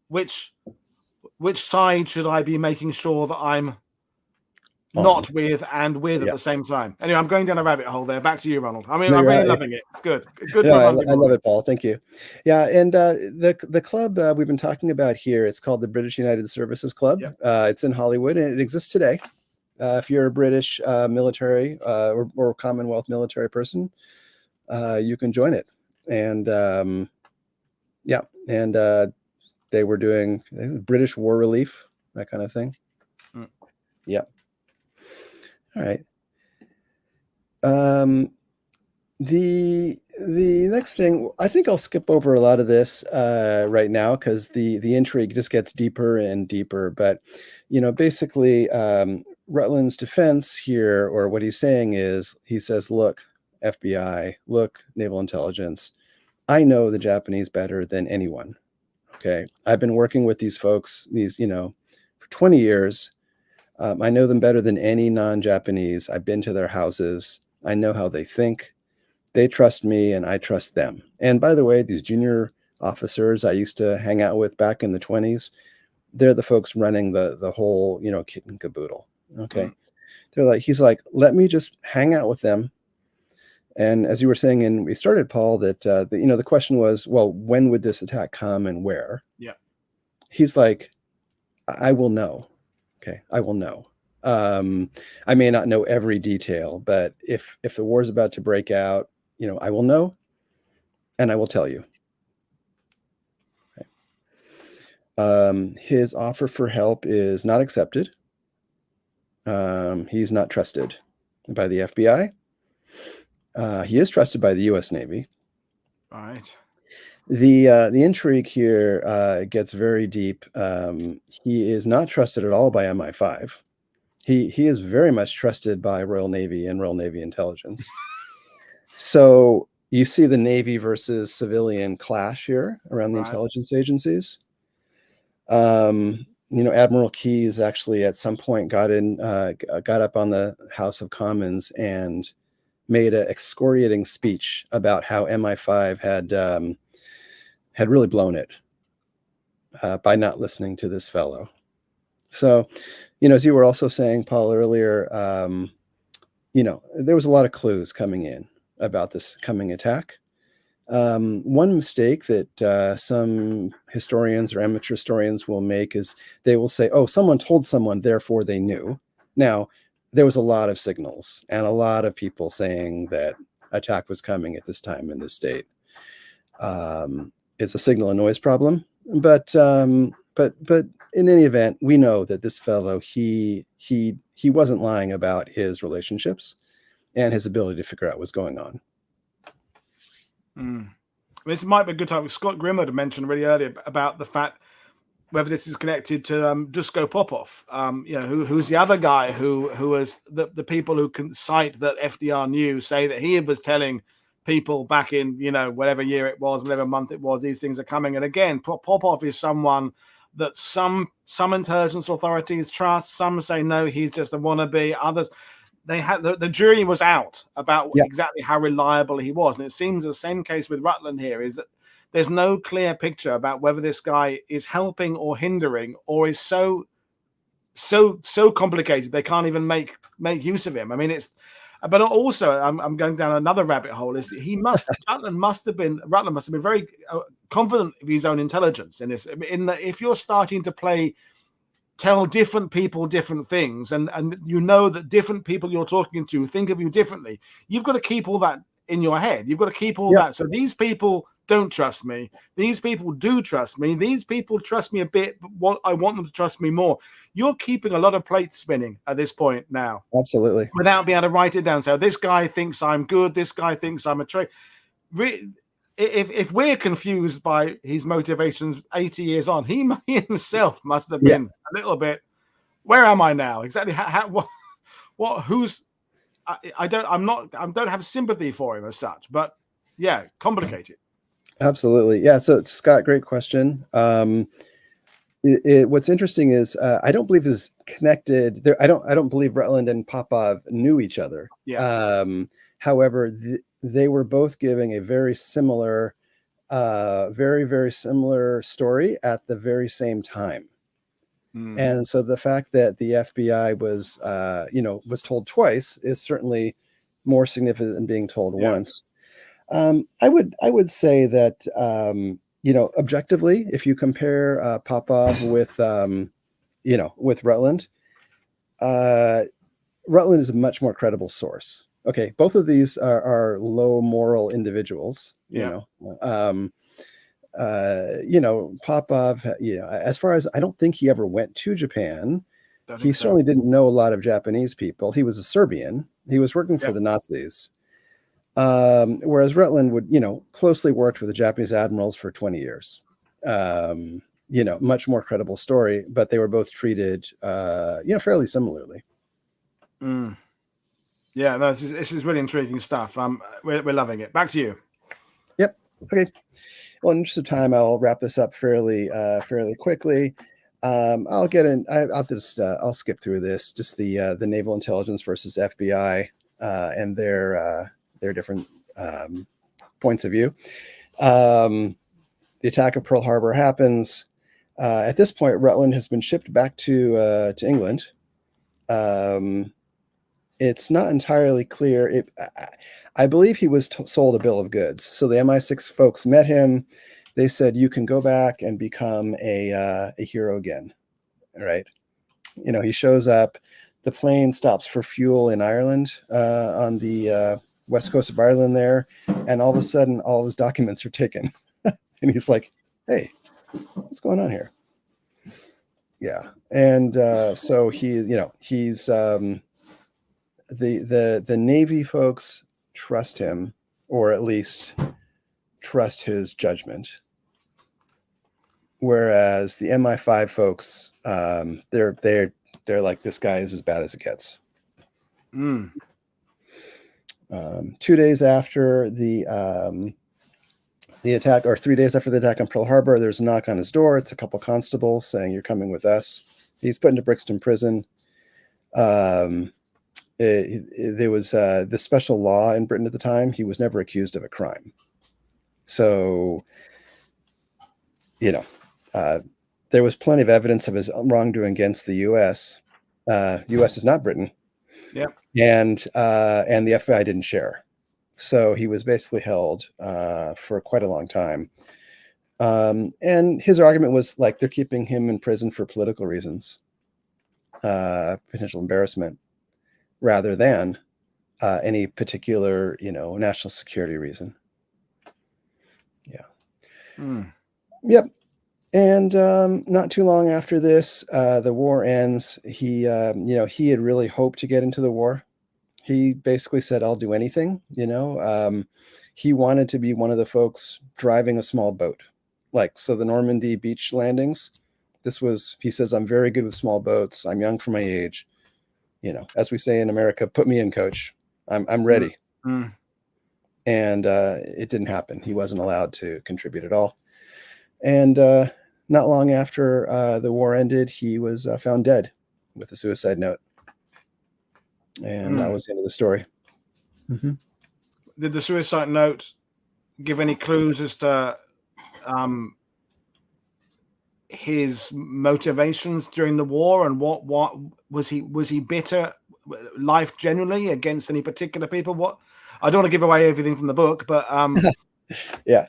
Speaker 1: which side should I be making sure that I'm not with and with at the same time? Anyway, I'm going down a rabbit hole there. Back to you, Ronald. I mean, I'm really loving it. It's good. Good for
Speaker 2: I love it, Paul. Thank you. Yeah, and the club we've been talking about here, it's called the British United Services Club. It's in Hollywood, and it exists today. If you're a British military or Commonwealth military person, you can join it. And they were doing British war relief, that kind of thing. Yeah. All right. The next thing, I think I'll skip over a lot of this right now because the intrigue just gets deeper and deeper. But basically, Rutland's defense here, or what he's saying is, he says, "Look, FBI, look, naval intelligence, I know the Japanese better than anyone. Okay, I've been working with these folks, for 20 years. I know them better than any non-Japanese. I've been to their houses. I know how they think. They trust me and I trust them. And by the way, these junior officers I used to hang out with back in the 20s, they're the folks running the whole, kit and caboodle." Okay. He's like, let me just hang out with them. And as you were saying, and we started, Paul, that, the question was, well, when would this attack come and where?
Speaker 1: Yeah.
Speaker 2: He's like, I will know. Okay. I will know. I may not know every detail, but if the war is about to break out, I will know and I will tell you. Okay. His offer for help is not accepted. He's not trusted by the FBI. He is trusted by the U.S. Navy.
Speaker 1: Right.
Speaker 2: The intrigue here gets very deep. He is not trusted at all by MI5. He is very much trusted by Royal Navy and Royal Navy intelligence. So you see the Navy versus civilian clash here around the intelligence agencies. Admiral Keyes actually at some point got up on the House of Commons and made an excoriating speech about how MI5 had really blown it by not listening to this fellow. So, as you were also saying, Paul, earlier, there was a lot of clues coming in about this coming attack. One mistake that some historians or amateur historians will make is they will say, oh, someone told someone, therefore they knew. Now, there was a lot of signals and a lot of people saying that attack was coming at this time in this state. It's a signal and noise problem, but in any event, we know that this fellow, he wasn't lying about his relationships and his ability to figure out what's going on.
Speaker 1: This might be a good time. Scott Grimmer to mention really earlier about the fact whether this is connected to Dusko Popov, who's the other guy who was the people who can cite that FDR knew say that he was telling people back in whatever year it was, whatever month it was, these things are coming. And again, Popov is someone that some intelligence authorities trust. Some say no, he's just a wannabe. Others. They had the jury was out about exactly how reliable he was. And it seems the same case with Rutland here is that there's no clear picture about whether this guy is helping or hindering or is so so complicated they can't even make use of him. I mean, it's. But also, I'm going down another rabbit hole. Is Rutland must have been very confident of his own intelligence in this. If you're starting to tell different people different things, and you know that different people you're talking to think of you differently, you've got to keep all that in your head. You've got to keep all that. So these people don't trust me. These people do trust me. These people trust me a bit, but I want them to trust me more. You're keeping a lot of plates spinning at this point now.
Speaker 2: Absolutely.
Speaker 1: Without being able to write it down. So this guy thinks I'm good. This guy thinks I'm a traitor. If we're confused by his motivations 80 years on, he himself must have been a little bit, where am I now? Exactly who's I don't have sympathy for him as such, but yeah, complicated.
Speaker 2: Absolutely. Yeah. So Scott, great question. What's interesting is I don't believe is connected there. I don't believe Rutland and Popov knew each other.
Speaker 1: Yeah.
Speaker 2: However, they were both giving a very similar, very, very similar story at the very same time. And so the fact that the FBI was told twice is certainly more significant than being told once. I would say that objectively, if you compare Popov with Rutland, Rutland is a much more credible source. Okay, both of these are low moral individuals. Popov, as far as I don't think he ever went to Japan. He certainly didn't know a lot of Japanese people. He was a Serbian. He was working for the Nazis. Whereas Rutland would, closely worked with the Japanese admirals for 20 years. Much more credible story, but they were both treated, fairly similarly.
Speaker 1: Yeah, no, this is really intriguing stuff. We're loving it. Back to you.
Speaker 2: Yep. Okay. Well, in the interest of time, I'll wrap this up fairly quickly. I'll skip through this. Just the naval intelligence versus FBI and their different points of view. The attack of Pearl Harbor happens. At this point, Rutland has been shipped back to England. It's not entirely clear. I believe he was sold a bill of goods. So the MI6 folks met him. They said, "You can go back and become a hero again." All right. He shows up. The plane stops for fuel in Ireland on the west coast of Ireland there, and all of a sudden, all of his documents are taken, and he's like, "Hey, what's going on here?" Yeah, and so he's the Navy folks trust him, or at least trust his judgment, whereas the MI5 folks, they're like, this guy is as bad as it gets. 2 days after the attack, or 3 days after the attack on Pearl Harbor, there's a knock on his door. It's a couple constables saying, "You're coming with us." He's put into Brixton Prison. There was the special law in Britain at the time. He was never accused of a crime. So, there was plenty of evidence of his wrongdoing against the U.S. U.S. is not Britain.
Speaker 1: Yeah.
Speaker 2: And the FBI didn't share. So he was basically held for quite a long time. And his argument was like, they're keeping him in prison for political reasons, potential embarrassment, rather than any particular, national security reason. Yeah. Yep. And not too long after this, the war ends. He had really hoped to get into the war. He basically said, "I'll do anything." He wanted to be one of the folks driving a small boat, so the Normandy beach landings. He says, "I'm very good with small boats. I'm young for my age. As we say in America, put me in, coach. I'm ready." And it didn't happen. He wasn't allowed to contribute at all. And not long after the war ended, he was found dead with a suicide note. And that was the end of the story.
Speaker 1: Did the suicide note give any clues as to his motivations during the war, and what was he bitter, life generally, against any particular people? What, I don't want to give away everything from the book, but
Speaker 2: Yeah.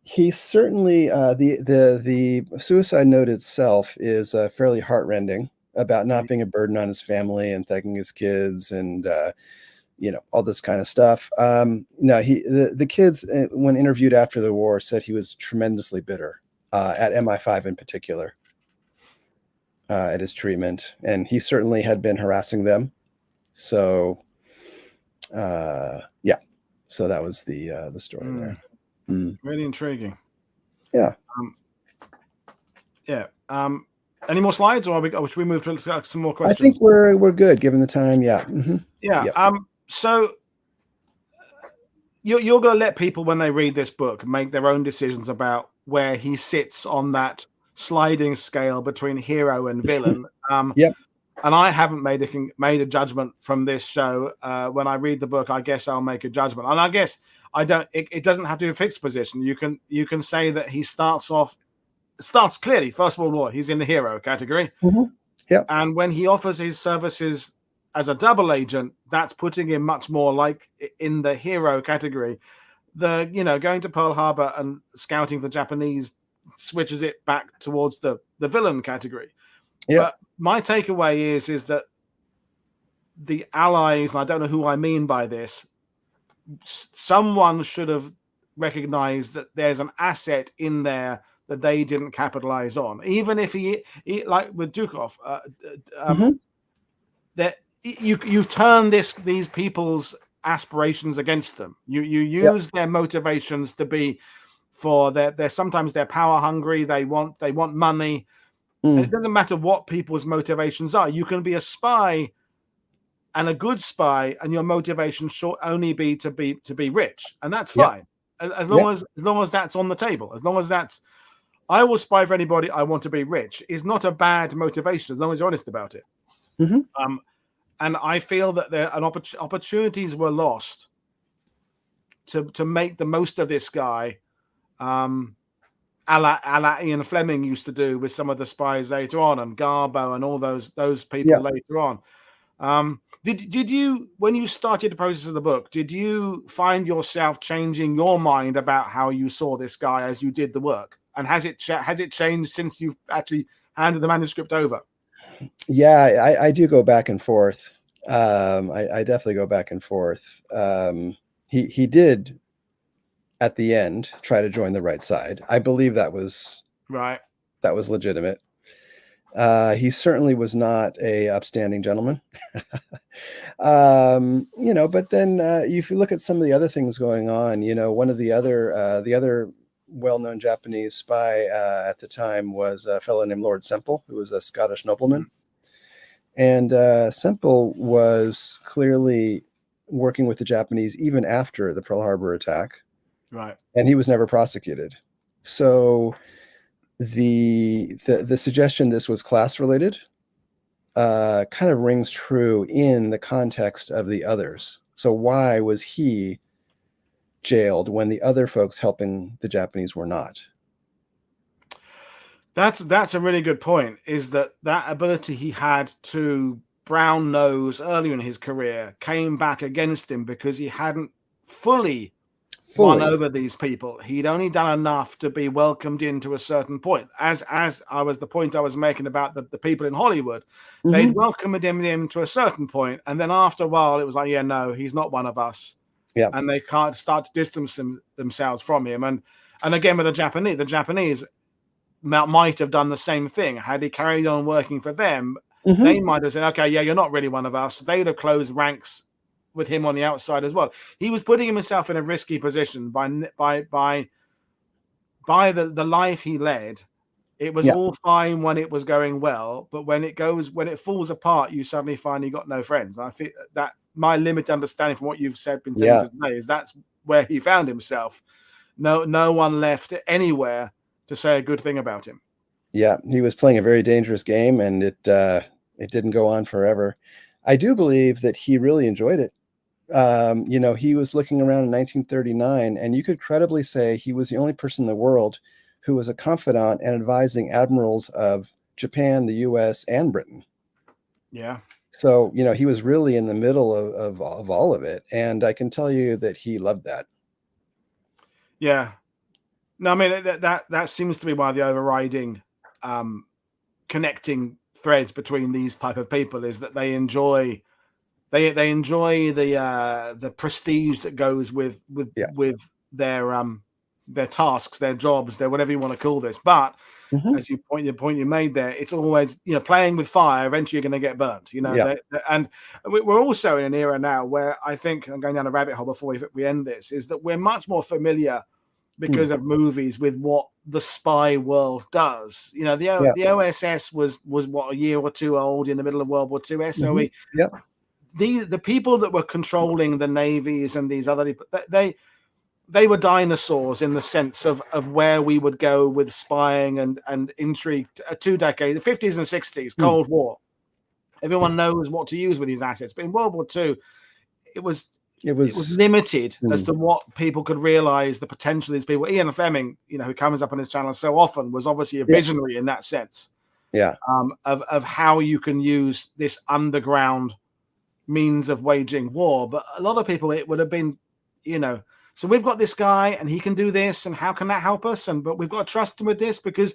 Speaker 2: He certainly, the suicide note itself is fairly heartrending, about not being a burden on his family and thanking his kids, and all this kind of stuff. No, the kids, when interviewed after the war, said he was tremendously bitter at MI5 in particular, at his treatment, and he certainly had been harassing them. So, yeah, so that was the story there.
Speaker 1: Really intriguing.
Speaker 2: Yeah.
Speaker 1: Any more slides, or should we move to some more questions?
Speaker 2: I think we're good given the time. Yeah.
Speaker 1: Yeah.
Speaker 2: Yep.
Speaker 1: So you're going to let people, when they read this book, make their own decisions about where he sits on that sliding scale between hero and villain.
Speaker 2: Yep.
Speaker 1: And I haven't made a judgment from this show. When I read the book, I guess I'll make a judgment. And I guess I don't. It doesn't have to be a fixed position. You can say that he starts clearly. First World War, he's in the hero category.
Speaker 2: Yeah.
Speaker 1: And when he offers his services as a double agent, that's putting him much more like in the hero category. Going to Pearl Harbor and scouting the Japanese switches it back towards the villain category.
Speaker 2: Yeah.
Speaker 1: But my takeaway is that the Allies, and I don't know who I mean by this, someone should have recognized that there's an asset in there that they didn't capitalize on. Even if he like with Dukov, that you turn these people's aspirations against them. You use their motivations to be for they're sometimes they're power hungry. They want money. And it doesn't matter what people's motivations are. You can be a spy and a good spy, and your motivation should only be to be rich, and that's fine. As long as that's on the table. As long as that's, I will spy for anybody. I want to be rich is not a bad motivation, as long as you're honest about it. And I feel that opportunities were lost to make the most of this guy, a la Ian Fleming used to do with some of the spies later on, and Garbo and all those people later on. Did you, when you started the process of the book, did you find yourself changing your mind about how you saw this guy as you did the work? And has it changed since you've actually handed the manuscript over?
Speaker 2: Yeah, I do go back and forth. I definitely go back and forth. He did at the end try to join the right side. I believe that was
Speaker 1: right.
Speaker 2: That was legitimate. He certainly was not a upstanding gentleman. But then if you look at some of the other things going on, one of the other well-known Japanese spy at the time was a fellow named Lord Semple, who was a Scottish nobleman. And Semple was clearly working with the Japanese even after the Pearl Harbor attack.
Speaker 1: Right.
Speaker 2: And he was never prosecuted. So the suggestion this was class related kind of rings true in the context of the others. So why was he jailed when the other folks helping the Japanese were not?
Speaker 1: That's a really good point, is that ability he had to brown nose earlier in his career came back against him because he hadn't fully won over these people. He'd only done enough to be welcomed into a certain point. As the point I was making about the people in Hollywood, they'd welcomed him to a certain point, and then after a while it was like, yeah, no, he's not one of us.
Speaker 2: Yeah.
Speaker 1: And they can't start to distance themselves from him. And again with the Japanese might have done the same thing. Had he carried on working for them, they might have said, okay, yeah, you're not really one of us. They'd have closed ranks with him on the outside as well. He was putting himself in a risky position by the life he led. It was all fine when it was going well, but when it falls apart, you suddenly find you got no friends. And I think that my limited understanding from what you've been saying today is that's where he found himself. No one left anywhere to say a good thing about him.
Speaker 2: Yeah, he was playing a very dangerous game, and it didn't go on forever. I do believe that he really enjoyed it. He was looking around in 1939, and you could credibly say he was the only person in the world who was a confidant and advising admirals of Japan, the US, and Britain.
Speaker 1: Yeah.
Speaker 2: So, he was really in the middle of all of it. And I can tell you that he loved that.
Speaker 1: Yeah. No, I mean, that seems to be one of the overriding connecting threads between these type of people, is that they enjoy the prestige that goes with their tasks, their jobs, their whatever you want to call this. But as the point you made there, it's always, playing with fire. Eventually, you're going to get burnt. And we're also in an era now where I think, I'm going down a rabbit hole before we end this, is that we're much more familiar because of movies with what the spy world does. The OSS was what, a year or two old in the middle of World War II. SOE. The people that were controlling the navies and these other people, they were dinosaurs in the sense of where we would go with spying and intrigue. 2 decades, the 50s and 60s, Cold War. Everyone knows what to use with these assets. But in World War II, it was limited as to what people could realize the potential of these people. Ian Fleming, who comes up on his channel so often, was obviously a visionary in that sense. Of how you can use this underground means of waging war. But a lot of people, it would have been, so we've got this guy and he can do this, and how can that help us? But we've got to trust him with this, because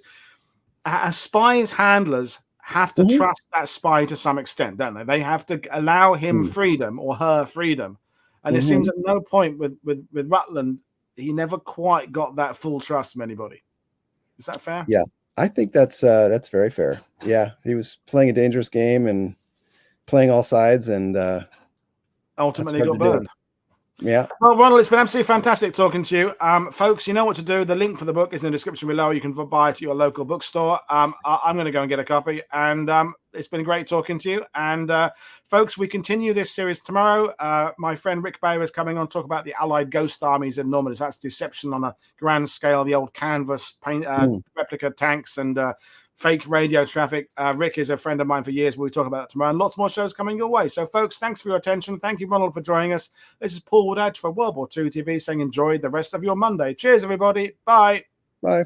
Speaker 1: a spy's handlers have to trust that spy to some extent, don't they? They have to allow him freedom or her freedom. And it seems at no point with Rutland, he never quite got that full trust from anybody. Is that fair?
Speaker 2: Yeah, I think that's very fair. Yeah, he was playing a dangerous game and playing all sides, and
Speaker 1: ultimately got burned.
Speaker 2: Yeah.
Speaker 1: Well, Ronald, it's been absolutely fantastic talking to you. Folks, you know what to do. The link for the book is in the description below. You can buy it at your local bookstore. I'm going to go and get a copy. And it's been great talking to you. And folks, we continue this series tomorrow. My friend Rick Bayer is coming on to talk about the Allied ghost armies in Normandy. That's deception on a grand scale, the old canvas paint, replica tanks and fake radio traffic. Rick is a friend of mine for years. We'll talk about that tomorrow, and lots more shows coming your way. So, folks, thanks for your attention. Thank you, Ronald, for joining us. This is Paul Woodadge for World War II TV saying enjoy the rest of your Monday. Cheers, everybody. Bye.
Speaker 2: Bye.